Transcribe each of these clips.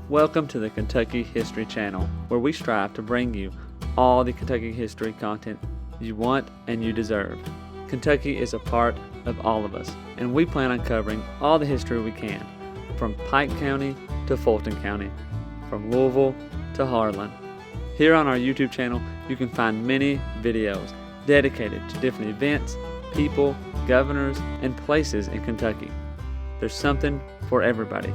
Welcome to the Kentucky History Channel, where we strive to bring you all the Kentucky history content you want and you deserve. Kentucky is a part of all of us, and we plan on covering all the history we can, from Pike County to Fulton County, from Louisville to Harlan. Here on our YouTube channel, you can find many videos dedicated to different events, people, governors, and places in Kentucky. There's something for everybody.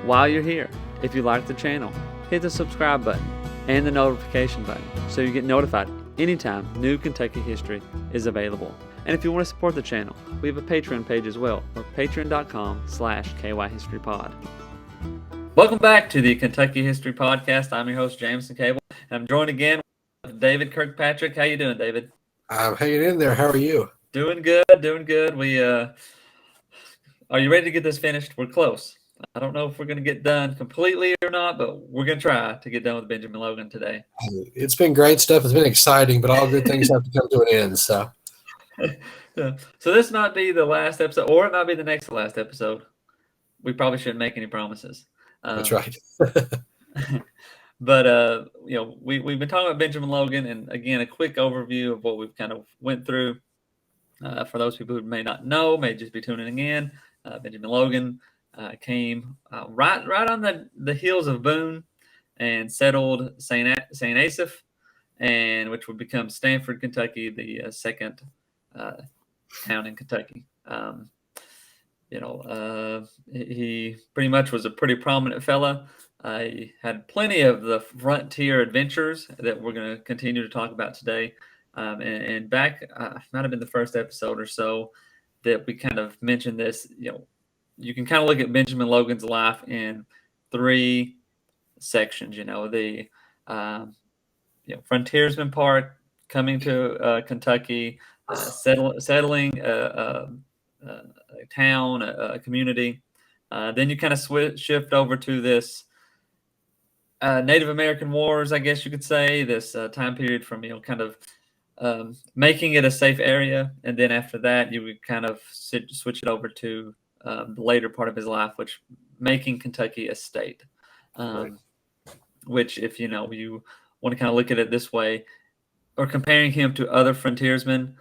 While you're here, if you like the channel, hit the subscribe button and the notification button so you get notified anytime new Kentucky history is available. And if you want to support the channel, we have a Patreon page as well, or patreon.com/KYHistoryPod. Welcome back to the Kentucky History Podcast. I'm your host, Jameson Cable, and I'm joined again with David Kirkpatrick. How you doing, David? I'm hanging in there. How are you? Doing good, doing good. Are you ready to get this finished? We're close. I don't know if we're going to get done completely or not, but we're going to try to get done with Benjamin Logan today. It's been great stuff. It's been exciting, but all good things have to come to an end. So this might be the last episode, or it might be the next to last episode. We probably shouldn't make any promises. That's right. But we've been talking about Benjamin Logan, and again, a quick overview of what we've kind of went through. For those people who may not know, may just be tuning in, Benjamin Logan came right on the heels of Boone and settled St. Asaph, and which would become Stanford, Kentucky, the second town in Kentucky. He pretty much was a pretty prominent fella. He had plenty of the frontier adventures that we're going to continue to talk about today. And back, might have been the first episode or so that we kind of mentioned this. You can kind of look at Benjamin Logan's life in three sections. The frontiersman part, coming to Kentucky, settling a town, a community. Then you kind of shift over to this Native American Wars, I guess you could say, this time period from kind of making it a safe area, and then after that you would kind of switch it over to the later part of his life, which making Kentucky a state. Right. Which, if you want to kind of look at it this way, or comparing him to other frontiersmen,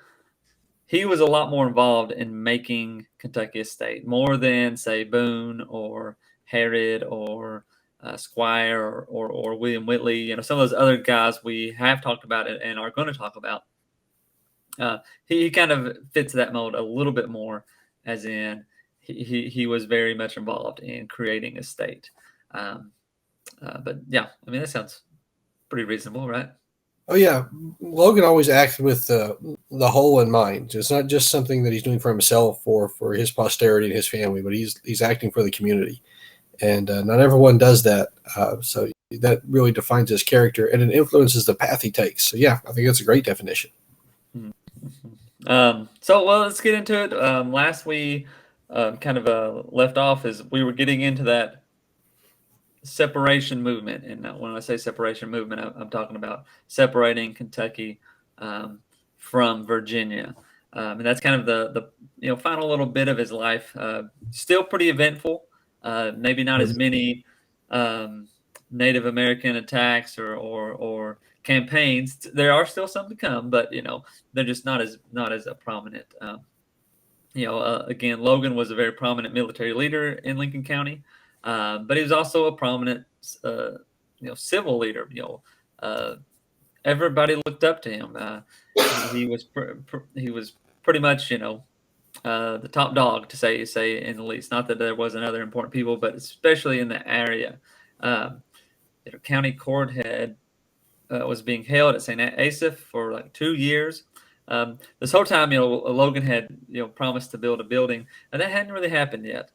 he was a lot more involved in making Kentucky a state, more than, say, Boone or Harrod or Squire or William Whitley. Some of those other guys we have talked about and are going to talk about. He kind of fits that mold a little bit more, as in he was very much involved in creating a state. But yeah, I mean, that sounds pretty reasonable, right? Oh yeah, Logan always acted with the whole in mind. It's not just something that he's doing for himself or for his posterity and his family, but he's acting for the community, and not everyone does that. So that really defines his character, and it influences the path he takes. So yeah, I think that's a great definition. So let's get into it. Last we kind of left off is we were getting into that separation movement, and when I say separation movement, I'm talking about separating Kentucky from Virginia, and that's kind of the final little bit of his life. Still pretty eventful. Maybe not as many Native American attacks or campaigns. There are still some to come, but they're just not as prominent. Again, Logan was a very prominent military leader in Lincoln County, but he was also a prominent civil leader. Everybody looked up to him. He was pretty much the top dog, to say in the least. Not that there wasn't other important people, but especially in the area. County court was being held at St. Asaph for like 2 years. This whole time, Logan had promised to build a building, and that hadn't really happened yet.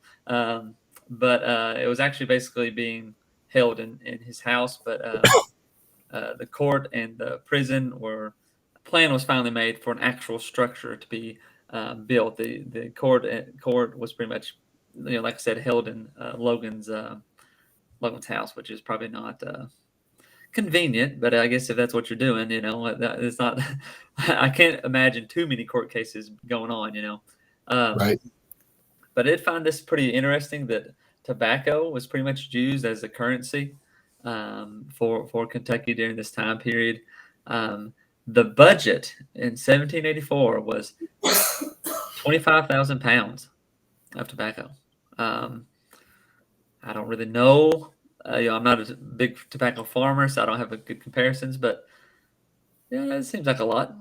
But it was actually basically being held in his house. But the court and the prison plan was finally made for an actual structure to be built. The court was pretty much, like I said, held in Logan's house, which is probably not convenient, but I guess if that's what you're doing, it's not. I can't imagine too many court cases going on. Um, Right. but I did find this pretty interesting that tobacco was pretty much used as a currency for Kentucky during this time period. Um, the budget in 1784 was 25,000 pounds of tobacco. Um, I don't really know. I'm not a big tobacco farmer, so I don't have a good comparisons. But yeah, it seems like a lot.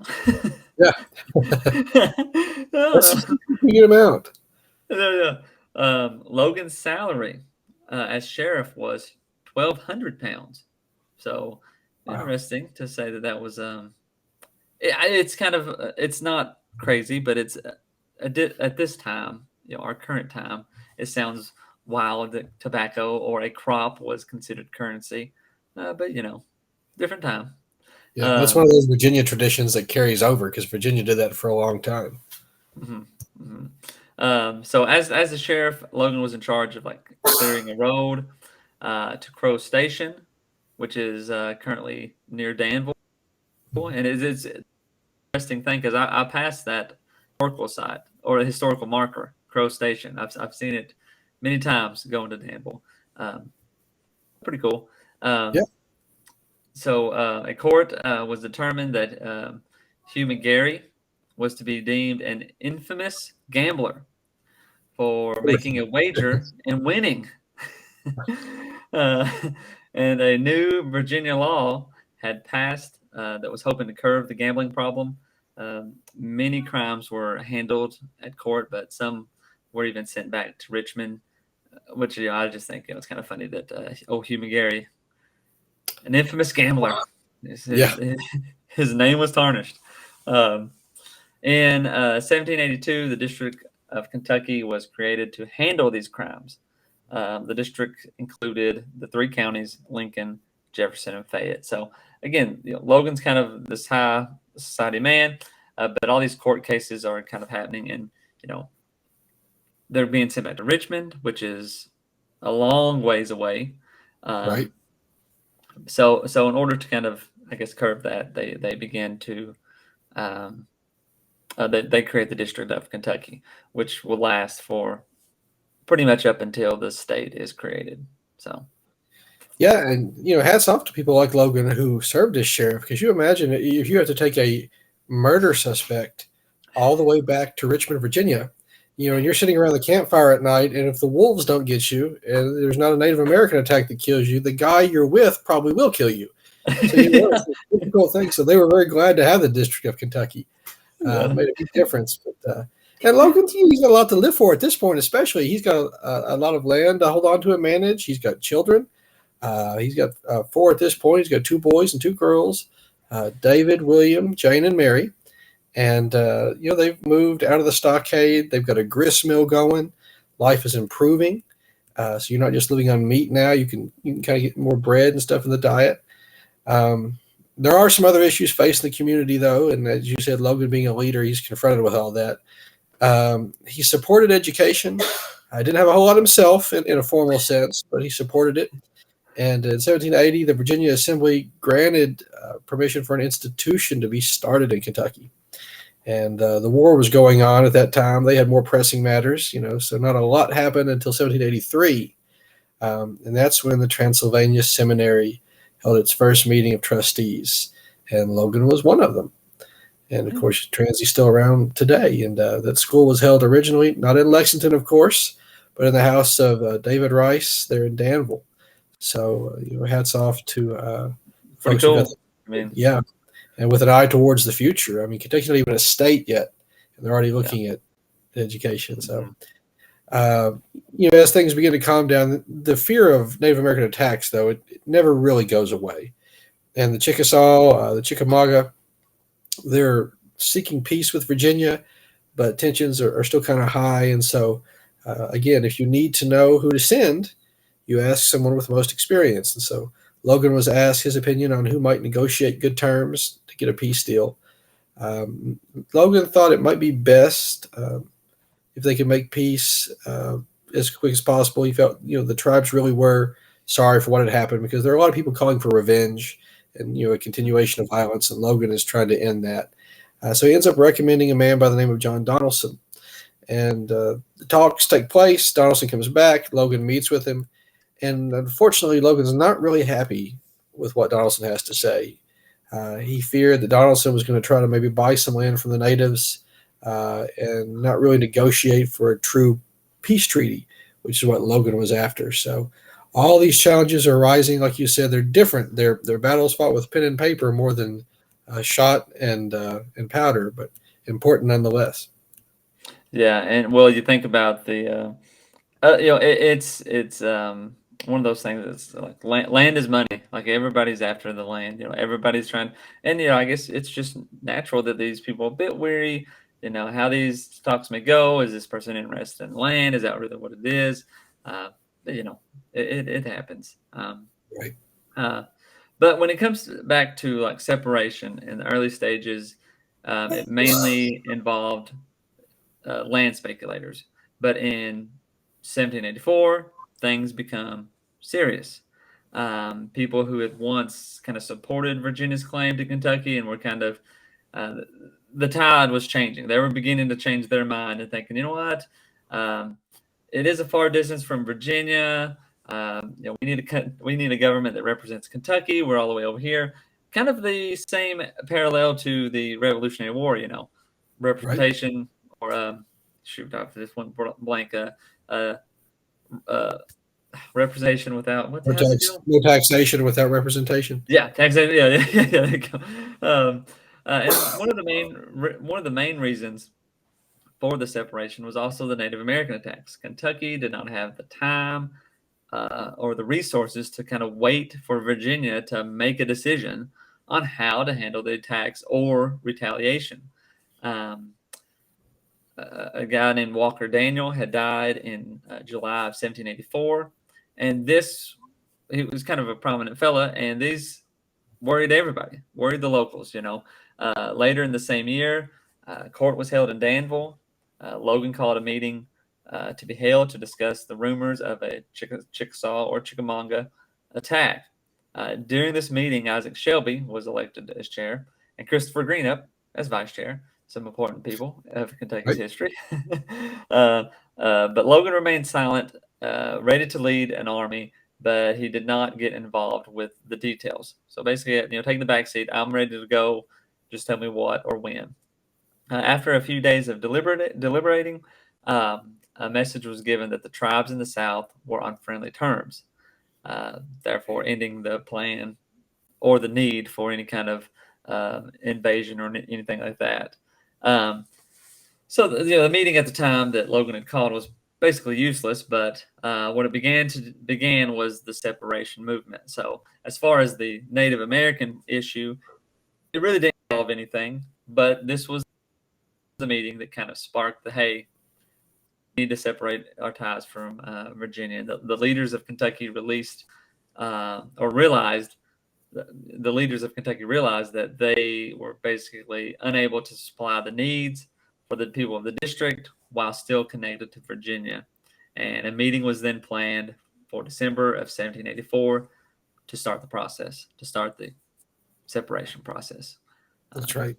Yeah. I don't That's a know. significant amount. Yeah, yeah. Logan's salary as sheriff was 1,200 pounds. So Wow. interesting to say that that was. It's kind of it's not crazy, but it's at this time, our current time, it sounds wild that tobacco or a crop was considered currency, but different time. Yeah, that's one Um, of those Virginia traditions that carries over because Virginia did that for a long time. mhm, mhm. So as the sheriff, Logan was in charge of like clearing a road to Crow Station, which is currently near Danville, and it's an interesting thing because I passed that historical site or a historical marker, Crow Station. I've seen it many times going to Danville. Um, Pretty cool. Yeah, Um, so a court was determined that Hugh McGarry was to be deemed an infamous gambler for making a wager and winning. uh, and a new Virginia law had passed that was hoping to curb the gambling problem. Many crimes were handled at court, but some were even sent back to Richmond, which I just think it's kind of funny that old Hugh McGarry, an infamous gambler, his, yeah, his, his name was tarnished. Um, in 1782, the District of Kentucky was created to handle these crimes. The district included the three counties: Lincoln, Jefferson, and Fayette. So again, Logan's kind of this high society man, but all these court cases are kind of happening, and you know they're being sent back to Richmond, which is a long ways away. right. Um, so in order to kind of, I guess, curb that, they began to um, they create the District of Kentucky, which will last for pretty much up until the state is created. So Yeah, and hats off to people like Logan who served as sheriff. Because you imagine if you have to take a murder suspect all the way back to Richmond, Virginia, and you're sitting around the campfire at night, and if the wolves don't get you, and there's not a Native American attack that kills you, the guy you're with probably will kill you. So yeah, it's a difficult thing. So they were very glad to have the District of Kentucky. yeah, Made a big difference. And Logan, he's got a lot to live for at this point, especially. He's got a lot of land to hold on to and manage. He's got children. He's got four at this point. He's got two boys and two girls, David, William, Jane, and Mary. And, they've moved out of the stockade. They've got a grist mill going. Life is improving. So you're not just living on meat now. You can kind of get more bread and stuff in the diet. There are some other issues facing the community, though. And as you said, Logan being a leader, he's confronted with all that. He supported education. I didn't have a whole lot himself in a formal sense, but he supported it. And in 1780, the Virginia Assembly granted permission for an institution to be started in Kentucky. And the war was going on at that time. They had more pressing matters, so not a lot happened until 1783. And that's when the Transylvania Seminary held its first meeting of trustees. And Logan was one of them. And of course, Transy still around today. And that school was held originally not in Lexington, of course, but in the house of David Rice there in Danville. So, hats off to pretty folks who got cool. that. I mean, Yeah. And with an eye towards the future. I mean, Kentucky's not even a state yet, and they're already yeah. looking at education. So, Mhm. uh, as things begin to calm down, the fear of Native American attacks, though, it never really goes away. And the Chickasaw, the Chickamauga, they're seeking peace with Virginia, but tensions are still kind of high. And so, again, if you need to know who to send, you ask someone with the most experience. And so Logan was asked his opinion on who might negotiate good terms to get a peace deal. Um, Logan thought it might be best if they could make peace as quick as possible. He felt, the tribes really were sorry for what had happened because there are a lot of people calling for revenge. and a continuation of violence. And Logan is trying to end that. So he ends up recommending a man by the name of John Donaldson. And the talks take place. Donaldson comes back. Logan meets with him. And unfortunately, Logan's not really happy with what Donaldson has to say. He feared that Donaldson was going to try to maybe buy some land from the natives and not really negotiate for a true peace treaty, which is what Logan was after. So all these challenges are rising. Like you said, they're different. They're battles fought with pen and paper more than shot and powder, but important nonetheless. Yeah, and well, you think about the it's one of those things that's like land is money. Like everybody's after the land. Everybody's trying, and I guess it's just natural that these people are a bit weary. How these talks may go. Is this person interested in land? Is that really what it is? But, it happens. Right. But when it comes back to like separation in the early stages, it mainly involved land speculators. But in 1784, things become serious. People who had once kind of supported Virginia's claim to Kentucky and were kind of uh, the tide was changing. They were beginning to change their mind and thinking, you know what, it is a far distance from Virginia. We need a government that represents Kentucky. We're all the way over here. Kind of the same parallel to the Revolutionary War. Right. Representation or shoot off this one blank. Uh, uh, Representation without how's the deal? No taxation without representation. Yeah, taxation. Yeah, yeah, there you go. And one of the main reasons for the separation was also the Native American attacks. Kentucky did not have the time or the resources to kind of wait for Virginia to make a decision on how to handle the attacks or retaliation. Um, a guy named Walker Daniel had died in July of 1784, and he was kind of a prominent fella, and these worried everybody, worried the locals. Later in the same year, court was held in Danville. Logan called a meeting to be held to discuss the rumors of a Chickasaw or Chickamauga attack. During this meeting, Isaac Shelby was elected as chair, and Christopher Greenup as vice chair. Some important people of Kentucky's Right. history. But Logan remained silent, ready to lead an army, but he did not get involved with the details. So basically, taking the back seat, I'm ready to go. Just tell me what or when. After a few days of deliberating, a message was given that the tribes in the South were on friendly terms, therefore ending the plan or the need for any kind of invasion or anything like that. So the meeting at the time that Logan had called was basically useless, but what it began was the separation movement. So as far as the Native American issue, it really didn't involve anything, but this was the meeting that kind of sparked the, hey, we need to separate our ties from Virginia. The leaders of Kentucky realized the leaders of Kentucky realized that they were basically unable to supply the needs for the people of the district while still connected to Virginia. And a meeting was then planned for December of 1784 to start the separation process. That's right.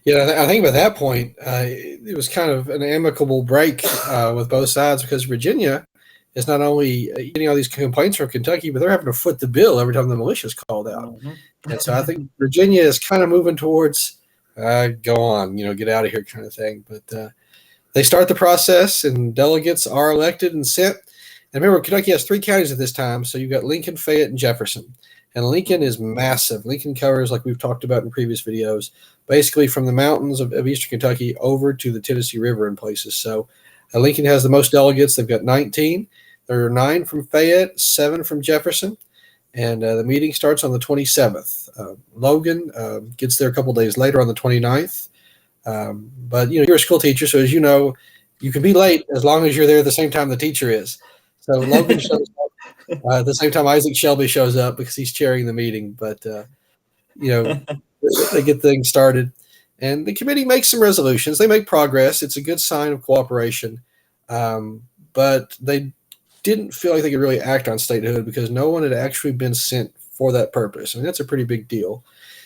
Yeah, I think by that point, it was kind of an amicable break with both sides because Virginia is not only getting all these complaints from Kentucky, but they're having to foot the bill every time the militia is called out. Mm-hmm. And so I think Virginia is kind of moving towards go on, get out of here kind of thing. But they start the process, and delegates are elected and sent. And remember, Kentucky has 3 counties at this time, so you've got Lincoln, Fayette, and Jefferson. And Lincoln is massive. Lincoln covers, like we've talked about in previous videos, basically from the mountains of eastern Kentucky over to the Tennessee River in places. So Lincoln has the most delegates. They've got 19. There are 9 from Fayette, 7 from Jefferson. And the meeting starts on the 27th. Logan gets there a couple days later on the 29th. But, you're a school teacher, so as you know, you can be late as long as you're there at the same time the teacher is. So Logan shows up at the same time Isaac Shelby shows up because he's chairing the meeting. But, they get things started. And the committee makes some resolutions. They make progress. It's a good sign of cooperation. But they didn't feel like they could really act on statehood because no one had actually been sent for that purpose. I mean, that's a pretty big deal.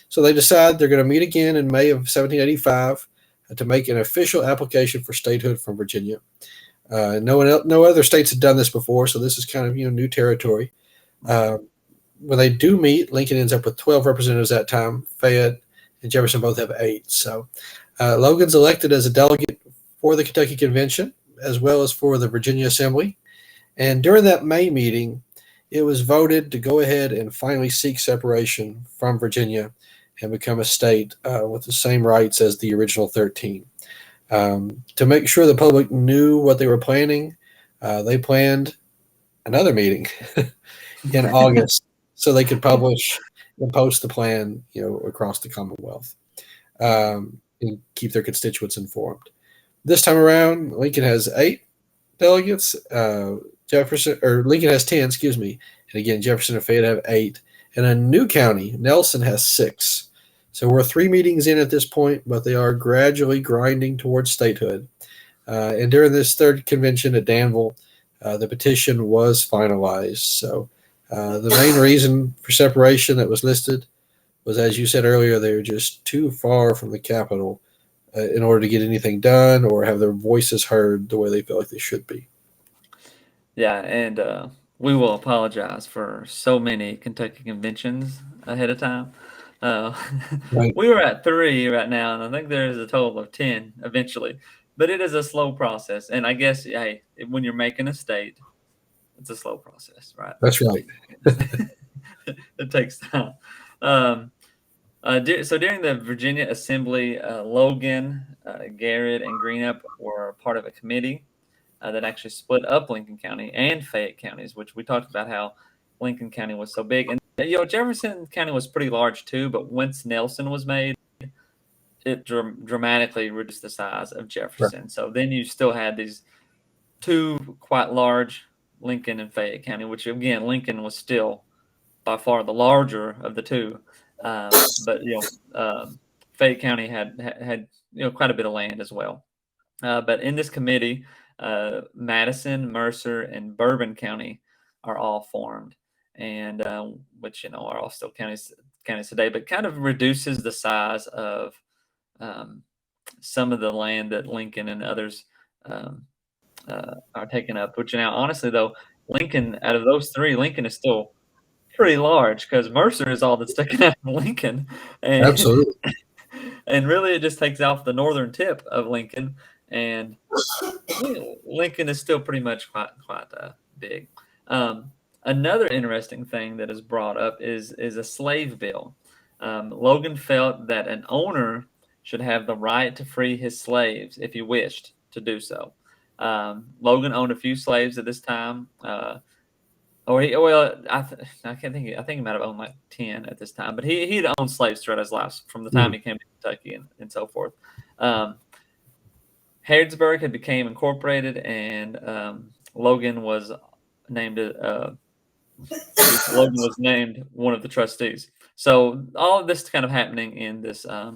So they decide they're going to meet again in May of 1785 to make an official application for statehood from Virginia. No other states had done this before, so this is kind of new territory. Uh, when they do meet, Lincoln ends up with 12 representatives that time. Fayette and Jefferson both have 8. So Logan's elected as a delegate for the Kentucky Convention as well as for the Virginia Assembly. And during that May meeting, it was voted to go ahead and finally seek separation from Virginia and become a state with the same rights as the original 13. To make sure the public knew what they were planning, they planned another meeting in August so they could publish and post the plan, across the Commonwealth, and keep their constituents informed. This time around, Lincoln has 8 delegates. Lincoln has 10, excuse me. And again, Jefferson and Fayette have 8. And a new county, Nelson, has 6. So we're 3 meetings in at this point, but they are gradually grinding towards statehood. And during this third convention at Danville, the petition was finalized. So the main reason for separation that was listed was, as you said earlier, they were just too far from the capital in order to get anything done or have their voices heard the way they feel like they should be. Yeah, and we will apologize for so many Kentucky conventions ahead of time. Uh, Right. we were at 3 right now, and I think there is a total of 10 eventually. But it is a slow process, and I guess, hey, when you're making a state, it's a slow process, right? That's right. It takes time. Um, so during the Virginia Assembly, Logan, Garrett, and Greenup were part of a committee that actually split up Lincoln County and Fayette counties, which we talked about how Lincoln County was so big. And Jefferson County was pretty large too, but once Nelson was made, it dramatically reduced the size of Right. Jefferson. So then you still had these 2 quite large, Lincoln and Fayette County, which again, Lincoln was still by far the larger of the 2. But Fayette County had quite a bit of land as well. But in this committee, Madison, Mercer, and Bourbon County are all formed, and which are all still counties today, but kind of reduces the size of um, some of the land that Lincoln and others um, are taking up. Which now, honestly, though, Lincoln out of those 3, Lincoln is still pretty large because Mercer is all that's taken out of Lincoln, and Absolutely. and really it just takes off the northern tip of Lincoln, and Lincoln is still pretty much quite big. Um, Another interesting thing that is brought up is a slave bill. Logan felt that an owner should have the right to free his slaves if he wished to do so. Logan owned a few slaves at this time. I can't think. I think he might have owned like 10 at this time, but he'd owned slaves throughout his life from the time Mhm. he came to Kentucky and so forth. Um, Harrodsburg had became incorporated, and Logan was named. Logan was named one of the trustees. So all of this kind of happening in this uh,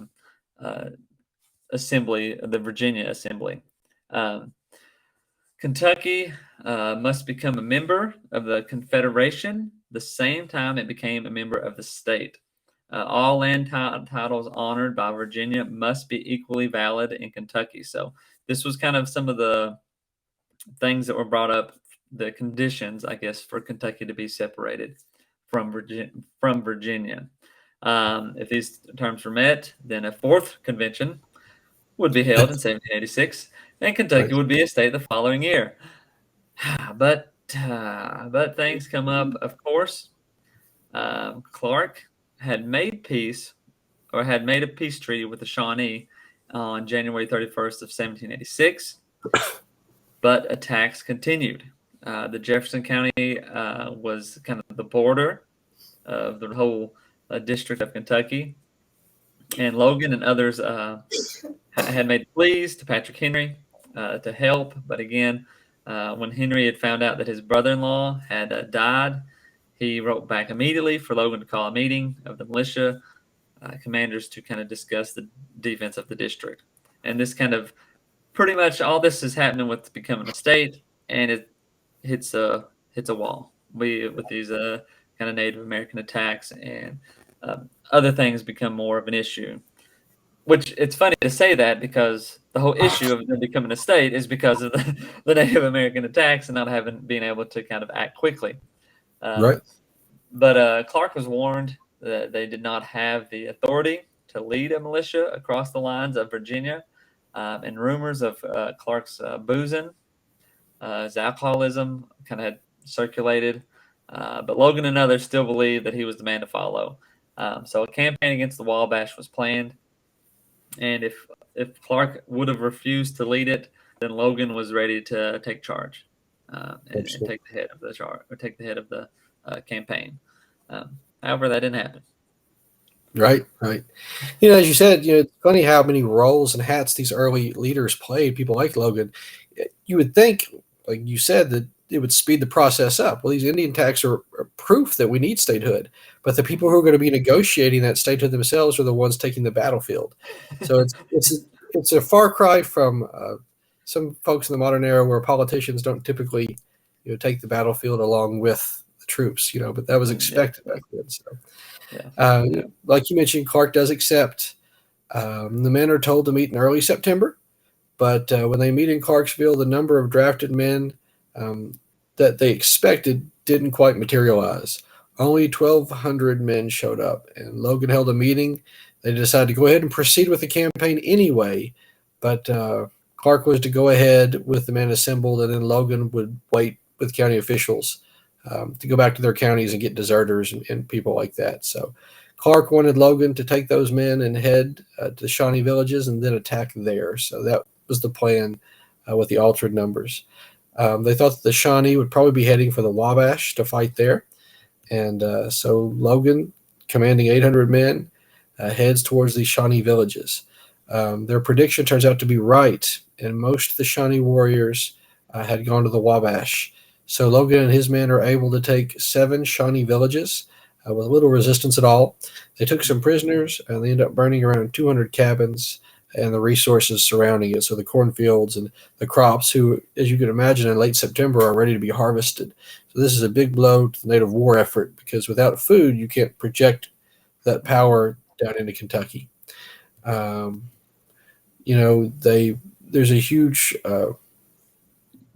assembly, the Virginia Assembly. Um, Kentucky must become a member of the Confederation the same time it became a member of the state. All land titles honored by Virginia must be equally valid in Kentucky. So this was kind of some of the things that were brought up, the conditions, I guess, for Kentucky to be separated from Virginia. If these terms were met, then a 4th convention would be held in 1786, and Kentucky Right. would be a state the following year. But things come up, of course. Clark had made peace, or had made a peace treaty with the Shawnee on January 31st of 1786, but attacks continued. The Jefferson County was kind of the border of the whole district of Kentucky, and Logan and others had made pleas to Patrick Henry to help, but again, when Henry had found out that his brother-in-law had died, he wrote back immediately for Logan to call a meeting of the militia commanders to kind of discuss the defense of the district. And this kind of pretty much all this is happening with becoming a state, and it hits a wall. With these kind of Native American attacks, and other things become more of an issue. Which it's funny to say that because the whole issue of them becoming a state is because of the Native American attacks and not having being able to kind of act quickly. Right. Um, but Clark was warned that they did not have the authority to lead a militia across the lines of Virginia, and rumors of Clark's boozing, his alcoholism, kind of had circulated. But Logan and others still believed that he was the man to follow. So a campaign against the Wabash was planned, and if Clark would have refused to lead it, then Logan was ready to take charge, and Absolutely. take the head of the charge, or take the head of the campaign. However, that didn't happen. Right. Right. As you said, it's funny how many roles and hats these early leaders played. People like Logan. You would think, like you said, that it would speed the process up. Well, these Indian attacks are proof that we need statehood, but the people who are going to be negotiating that statehood themselves are the ones taking the battlefield. So it's a far cry from some folks in the modern era where politicians don't typically take the battlefield along with the troops. But that was Yeah, expected back then. So. yeah, Uh, yeah. like you mentioned, Clark does accept. The men are told to meet in early September, but when they meet in Clarksville, the number of drafted men um, that they expected didn't quite materialize. Only 1,200 men showed up, and Logan held a meeting. They decided to go ahead and proceed with the campaign anyway, but Clark was to go ahead with the men assembled, and then Logan would wait with county officials to go back to their counties and get deserters and people like that. So Clark wanted Logan to take those men and head to the Shawnee villages and then attack there. So that was the plan with the altered numbers. They thought that the Shawnee would probably be heading for the Wabash to fight there. And so Logan, commanding 800 men, heads towards the Shawnee villages. Their prediction turns out to be right, and most of the Shawnee warriors had gone to the Wabash. So Logan and his men are able to take 7 Shawnee villages with little resistance at all. They took some prisoners, and they end up burning around 200 cabins and the resources surrounding it. So the cornfields and the crops, who, as you can imagine, in late September are ready to be harvested. So this is a big blow to the native war effort because without food, you can't project that power down into Kentucky. Um, there's a huge Hugh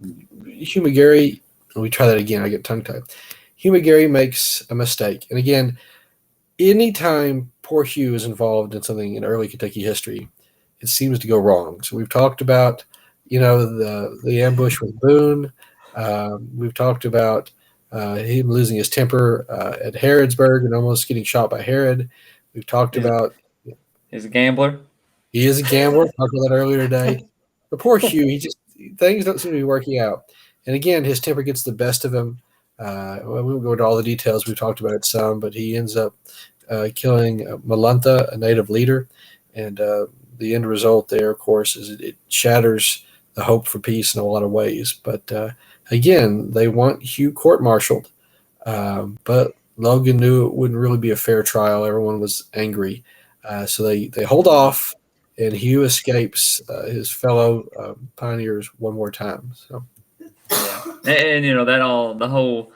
McGarry. Let me try that again. I get tongue tied. Hugh McGarry makes a mistake, and again, anytime poor Hugh is involved in something in early Kentucky history, it seems to go wrong. So we've talked about, the ambush with Boone. We've talked about him losing his temper at Harrodsburg and almost getting shot by Herod. We've talked He's a, about he's a gambler. he is a gambler. Talked about that earlier today. But poor Hugh, he just things don't seem to be working out. And again, his temper gets the best of him. We won't go into all the details. We've talked about it some, but he ends up killing Malantha, a native leader, and the end result there, of course, is it shatters the hope for peace in a lot of ways. But again, they want Hugh court-martialed, but Logan knew it wouldn't really be a fair trial. Everyone was angry, so they hold off, and Hugh escapes his fellow pioneers one more time. So Yeah, and that all the whole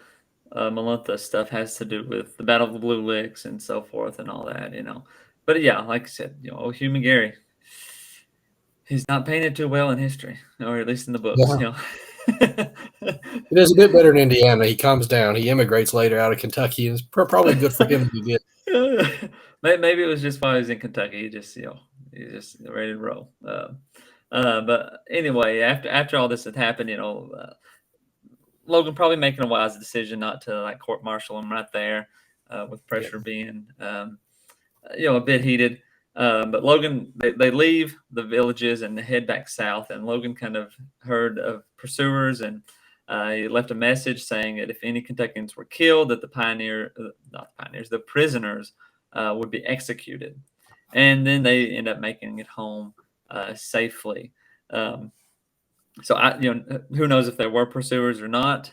Melantha stuff has to do with the Battle of the Blue Licks and so forth and all that. But yeah, like I said, Hugh McGarry, he's not painted too well in history, or at least in the books. yeah, he does a bit better in Indiana. He calms down. He immigrates later out of Kentucky, and it's probably good for him that he did. Maybe it was just while he was in Kentucky. He's just ready to roll. But anyway, after all this had happened, Logan probably making a wise decision not to like court martial him right there, with Yeah, pressure being a bit heated. But Logan, they leave the villages and head back south. And Logan kind of heard of pursuers, and he left a message saying that if any Kentuckians were killed, that not the pioneers, the prisoners would be executed. And then they end up making it home safely. Um, so who knows if there were pursuers or not,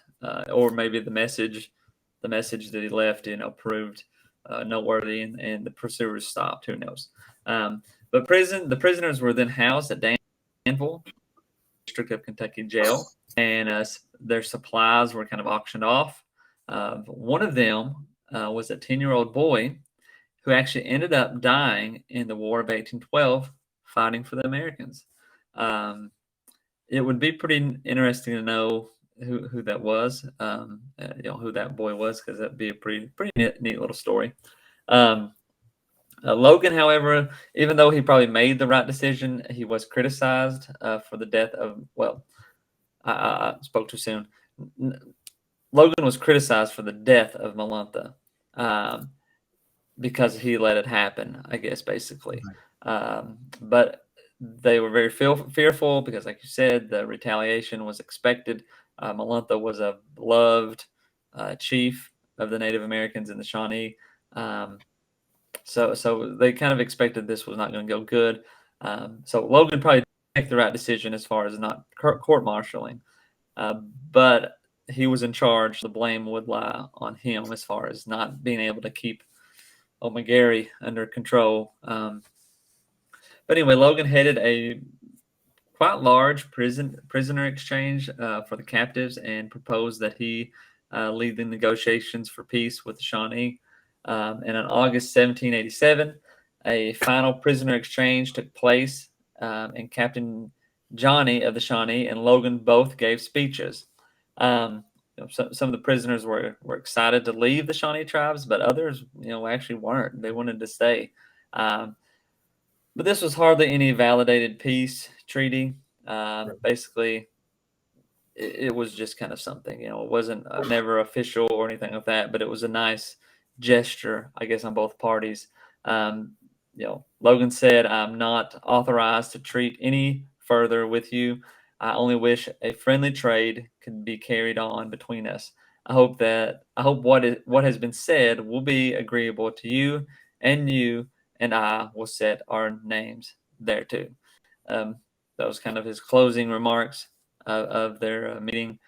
or maybe the message that he left, proved noteworthy, and the pursuers stopped. Who knows? But the prisoners were then housed at Danville, District of Kentucky Jail, and their supplies were kind of auctioned off. One of them was a 10-year-old boy who actually ended up dying in the War of 1812 fighting for the Americans. Um, it would be pretty interesting to know who that was, who that boy was, because that'd be a pretty neat little story. Um, Logan, however, even though he probably made the right decision, he was criticized for the death of, well, I spoke too soon. Logan was criticized for the death of Malantha um, because he let it happen, I guess, basically. But they were very fearful because, like you said, the retaliation was expected. Malantha was a beloved chief of the Native Americans in the Shawnee. Um, so they kind of expected this was not going to go good. So Logan probably make the right decision as far as not court martialing, uh, but he was in charge. The blame would lie on him as far as not being able to keep McGarry under control. But anyway, Logan headed a quite large prisoner exchange for the captives and proposed that he lead the negotiations for peace with the Shawnee. And in August 1787, a final prisoner exchange took place, and Captain Johnny of the Shawnee and Logan both gave speeches. Some of the prisoners were excited to leave the Shawnee tribes, but others, actually weren't. They wanted to stay. Um, but this was hardly any validated peace treaty. Basically, it was just kind of something. It wasn't never official or anything like that, but it was a nice gesture, I guess, on both parties. Um, Logan said, "I'm not authorized to treat any further with you. I only wish a friendly trade could be carried on between us. I hope what has been said will be agreeable to you, and you and I will set our names there too." Um, that was kind of his closing remarks of their meeting.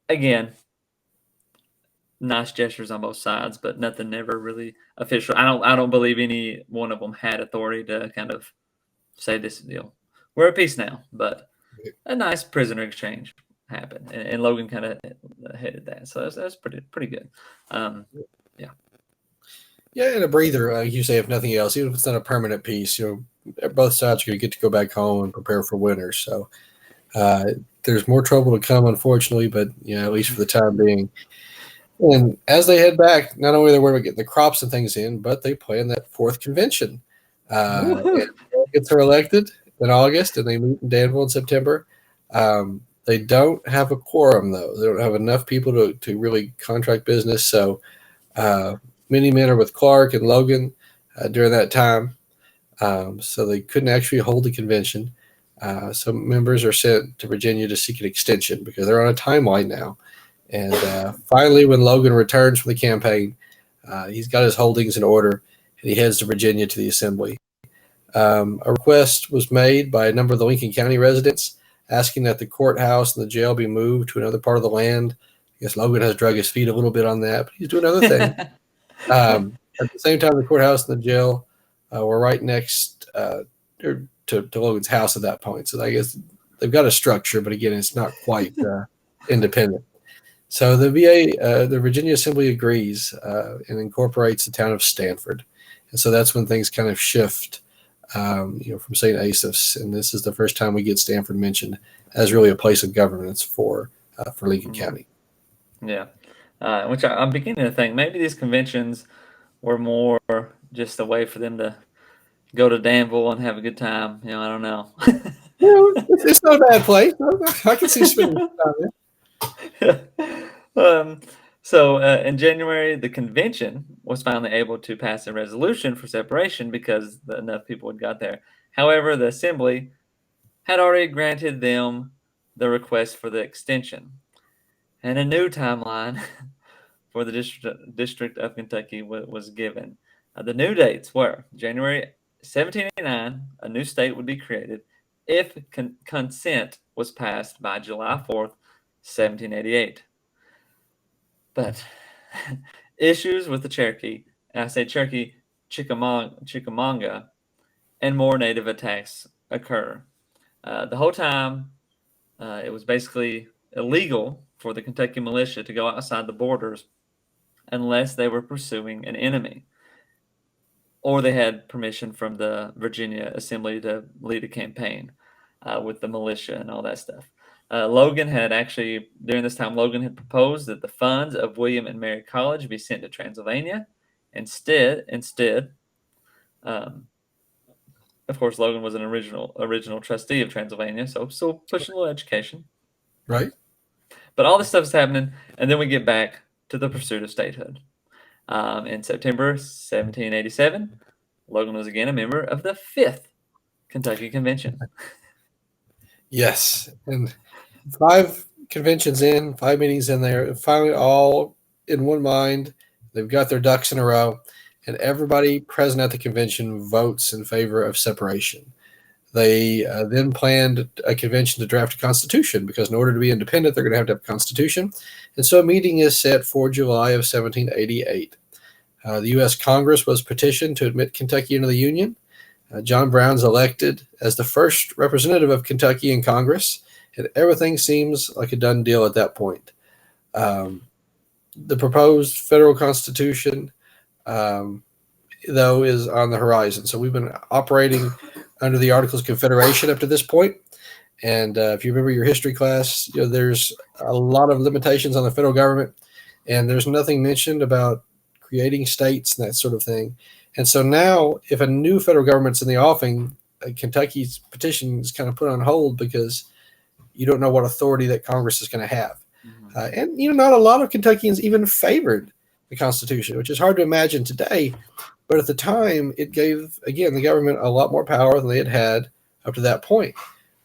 Again, nice gestures on both sides, but nothing ever really official. I don't believe any one of them had authority to kind of say this. We're at peace now, but a nice prisoner exchange happened, and Logan kind of headed that. So that's pretty good. Um, yeah. Yeah, and a breather, like you say, if nothing else, even if it's not a permanent peace, both sides are going to get to go back home and prepare for winter. So uh, there's more trouble to come, unfortunately, but at least for the time being. And as they head back, not only are they worried about getting the crops and things in, but they plan that fourth convention. And delegates are elected in August, and they meet in Danville in September. They don't have a quorum, though. They don't have enough people to really contract business. So many men are with Clark and Logan during that time. So they couldn't actually hold the convention. Some members are sent to Virginia to seek an extension because they're on a timeline now. And finally, when Logan returns from the campaign, he's got his holdings in order and he heads to Virginia to the assembly. A request was made by a number of the Lincoln County residents asking that the courthouse and the jail be moved to another part of the land. I guess Logan has drug his feet a little bit on that, but he's doing other things. At the same time, the courthouse and the jail were right next to Logan's house at that point. So I guess they've got a structure, but again, it's not quite independent. So the the Virginia Assembly agrees and incorporates the town of Stanford. And so that's when things kind of shift, from St. Asaph's. And this is the first time we get Stanford mentioned as really a place of governance for Lincoln County. Yeah. Which I'm beginning to think maybe these conventions were more just a way for them to go to Danville and have a good time. I don't know. It's not a bad place. I can see spending time there. um, so in January, the convention was finally able to pass a resolution for separation because enough people had got there. However, the assembly had already granted them the request for the extension, and a new timeline for the District of Kentucky was given. The new dates were January 1789, a new state would be created if consent was passed by July 4th, 1788. But issues with the Cherokee, and I say Cherokee, Chickamauga, and more native attacks occur. The whole time, it was basically illegal for the Kentucky militia to go outside the borders unless they were pursuing an enemy, or they had permission from the Virginia Assembly to lead a campaign with the militia and all that stuff. Logan had actually, during this time, Logan had proposed that the funds of William and Mary College be sent to Transylvania. Instead, um, of course, Logan was an original trustee of Transylvania, so still pushing a little education. Right. But all this stuff is happening, and then we get back to the pursuit of statehood. In September 1787, Logan was again a member of the Fifth Kentucky Convention. Yes. And 5 conventions in, 5 meetings in there, finally all in one mind. They've got their ducks in a row, and everybody present at the convention votes in favor of separation. They then planned a convention to draft a constitution because, in order to be independent, they're going to have a constitution. And so a meeting is set for July of 1788. The U.S. Congress was petitioned to admit Kentucky into the Union. John Brown's elected as the first representative of Kentucky in Congress, and everything seems like a done deal at that point. The proposed federal constitution, though, is on the horizon. So we've been operating under the Articles of Confederation up to this point. And if you remember your history class, there's a lot of limitations on the federal government, and there's nothing mentioned about creating states and that sort of thing. And so now, if a new federal government's in the offing, Kentucky's petition is kind of put on hold because you don't know what authority that Congress is going to have. And not a lot of Kentuckians even favored the Constitution, which is hard to imagine today. But at the time, it gave, again, the government a lot more power than they had had up to that point.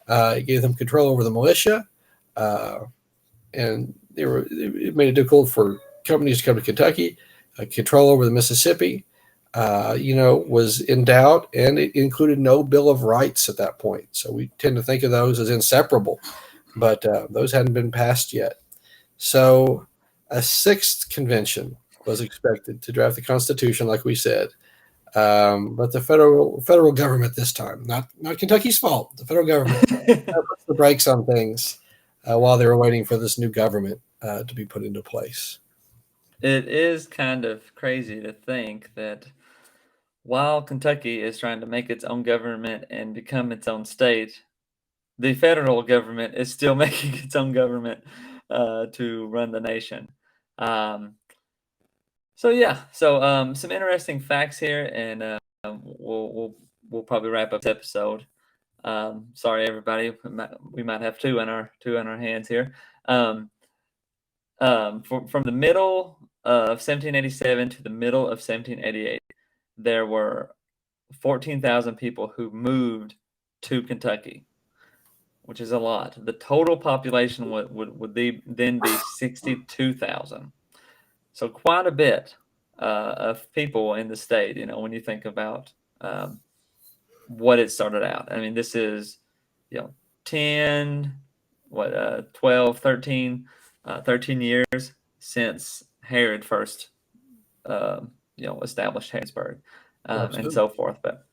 It gave them control over the militia, and it made it difficult for companies to come to Kentucky. Control over the Mississippi, was in doubt, and it included no Bill of Rights at that point. So we tend to think of those as inseparable, but those hadn't been passed yet. So a sixth convention was expected to draft the Constitution, like we said. But the federal government this time, not Kentucky's fault, the federal government puts the brakes on things while they were waiting for this new government to be put into place. It is kind of crazy to think that while Kentucky is trying to make its own government and become its own state, the federal government is still making its own government to run the nation. So some interesting facts here, and we'll probably wrap up this episode. Sorry, everybody, we might have two in our hands here. From the middle of 1787 to the middle of 1788, there were 14,000 people who moved to Kentucky, which is a lot. The total population would then be 62,000. So quite a bit of people in the state, when you think about what it started out. I mean, this is, 10, 12, 13 years since Herod first, established Harrisburg, and so forth. But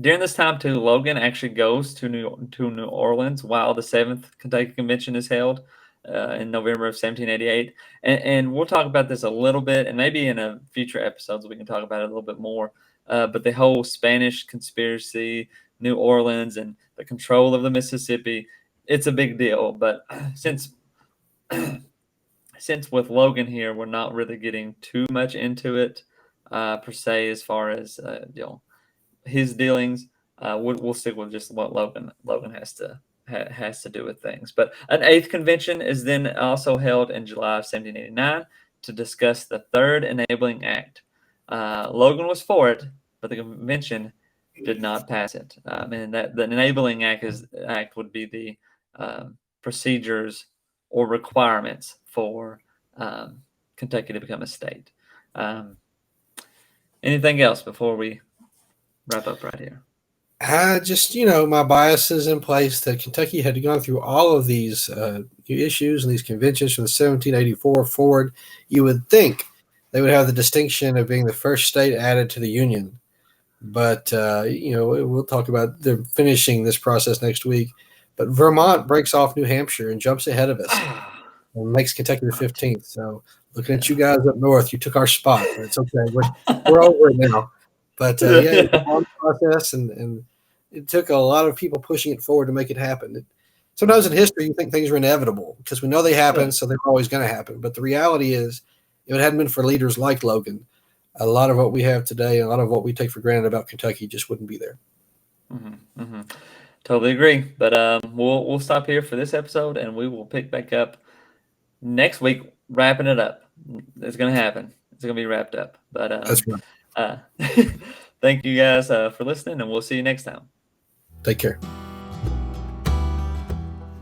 during this time, too, Logan actually goes to New Orleans while the Seventh Kentucky Convention is held in November of 1788. And we'll talk about this a little bit, and maybe in a future episodes we can talk about it a little bit more. But the whole Spanish conspiracy, New Orleans, and the control of the Mississippi, it's a big deal. But since with Logan here, we're not really getting too much into it per se, as far as his dealings. We'll stick with just what Logan has to do with things. But an eighth convention is then also held in July of 1789 to discuss the Third Enabling Act. Logan was for it, but the convention did not pass it. And that the Enabling Act would be the procedures or requirements for Kentucky to become a state. Anything else before we wrap up right here? My bias is in place that Kentucky had gone through all of these issues and these conventions from 1784 forward. You would think they would have the distinction of being the first state added to the Union. But, we'll talk about them finishing this process next week. But Vermont breaks off New Hampshire and jumps ahead of us. and makes Kentucky the 15th. So looking at you guys up north, you took our spot, but it's okay. We're over it now. But yeah, it was a long process, and it took a lot of people pushing it forward to make it happen. Sometimes in history, you think things are inevitable because we know they happen, so they're always going to happen. But the reality is, if it hadn't been for leaders like Logan, a lot of what we have today, a lot of what we take for granted about Kentucky just wouldn't be there. Mm-hmm, mm-hmm. Totally agree. But we'll stop here for this episode, and we will pick back up next week, wrapping it up. It's gonna happen. It's gonna be wrapped up. But That's right. thank you guys for listening, and we'll see you next time. Take care.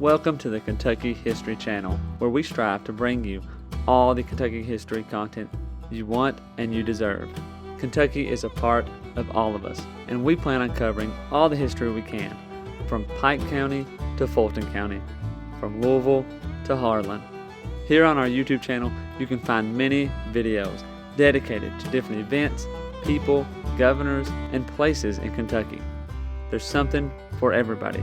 Welcome to the Kentucky History Channel, where we strive to bring you all the Kentucky history content you want and you deserve. Kentucky is a part of all of us, and we plan on covering all the history we can, from Pike County to Fulton County, from Louisville to Harlan. Here on our YouTube channel, you can find many videos dedicated to different events, people, governors, and places in Kentucky. There's something for everybody.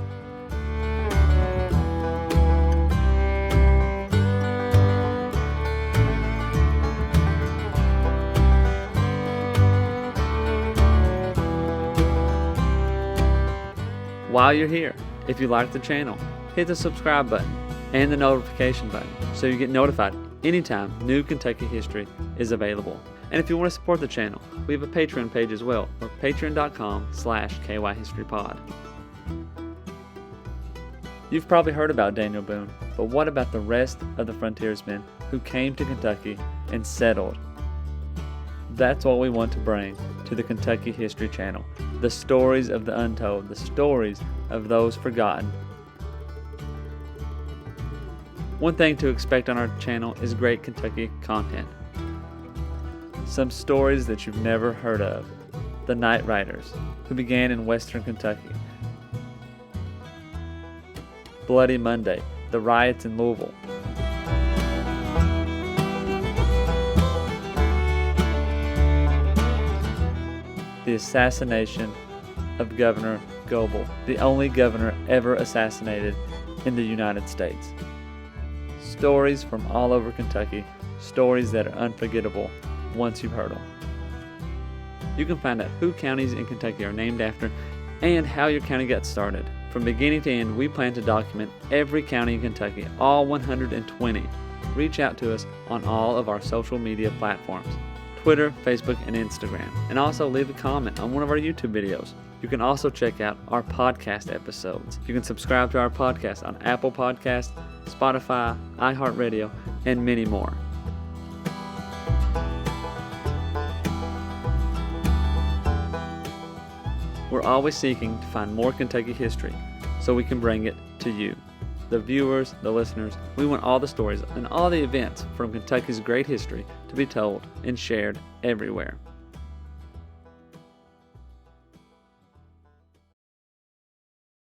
While you're here, if you like the channel, hit the subscribe button and the notification button so you get notified anytime new Kentucky history is available. And if you want to support the channel, we have a Patreon page as well, or patreon.com/KYHistoryPod. You've probably heard about Daniel Boone, but what about the rest of the frontiersmen who came to Kentucky and settled? That's what we want to bring to the Kentucky History Channel. The stories of the untold, the stories of those forgotten. One thing to expect on our channel is great Kentucky content. Some stories that you've never heard of. The Night Riders, who began in western Kentucky. Bloody Monday, the riots in Louisville. The assassination of Governor Goebel, the only governor ever assassinated in the United States. Stories from all over Kentucky, stories that are unforgettable once you've heard them. You can find out who counties in Kentucky are named after and how your county got started. From beginning to end, we plan to document every county in Kentucky, all 120. Reach out to us on all of our social media platforms. Twitter, Facebook, and Instagram, and also leave a comment on one of our YouTube videos. You can also check out our podcast episodes. You can subscribe to our podcast on Apple Podcasts, Spotify, iHeartRadio, and many more. We're always seeking to find more Kentucky history so we can bring it to you. The viewers, the listeners, we want all the stories and all the events from Kentucky's great history to be told and shared everywhere.